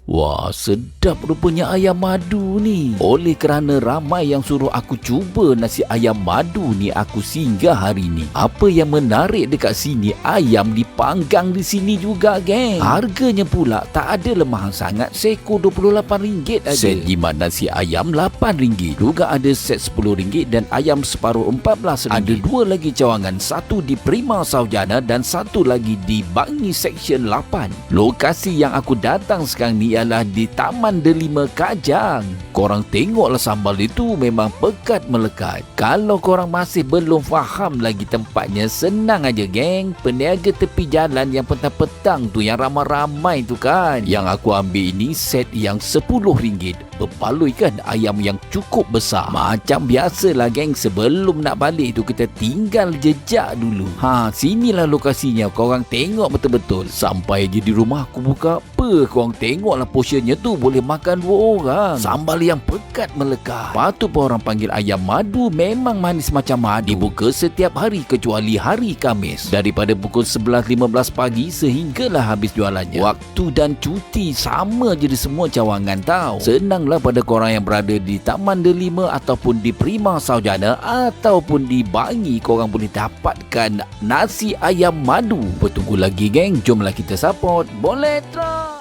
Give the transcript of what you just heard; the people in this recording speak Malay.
Wah, sedap rupanya ayam madu ni. Oleh kerana ramai yang suruh aku cuba nasi ayam madu ni, aku singgah hari ni. Apa yang menarik dekat sini, ayam dipanggang di sini juga, geng. Harganya pula tak ada lemahan sangat, seekor RM28 aja. Set 5 nasi ayam RM8. Juga ada set RM10 dan ayam separuh RM14. Ada dua lagi cawangan, satu di Prima Saujana dan satu lagi di Bangi Seksyen 8. Lokasi yang aku datang sekarang ni ialah di Taman Delima Kajang. Korang tengoklah sambal itu memang pekat melekat. Kalau korang masih belum faham lagi tempatnya, senang aja, geng. Peniaga tepi jalan yang petang-petang tu, yang ramai-ramai tu kan, yang aku ambil ini set yang RM10. Berbaloi kan, ayam yang cukup besar. Macam biasalah, geng, sebelum nak balik tu kita tinggal jejak dulu. Sinilah lokasinya. Korang tengok betul-betul. Sampai je di rumah aku buka, korang tengoklah portionnya tu, boleh makan 2 orang. Sambal yang pekat melekat. Patut pun orang panggil ayam madu. Memang manis macam madu. Dibuka setiap hari kecuali hari Khamis, daripada pukul 11.15 pagi sehinggalah habis jualannya. Waktu dan cuti sama je di semua cawangan tau. Senanglah pada korang yang berada di Taman Delima ataupun di Prima Saujana ataupun di Bangi, korang boleh dapatkan nasi ayam madu. Bertunggu lagi, geng. Jomlah kita support Boletron.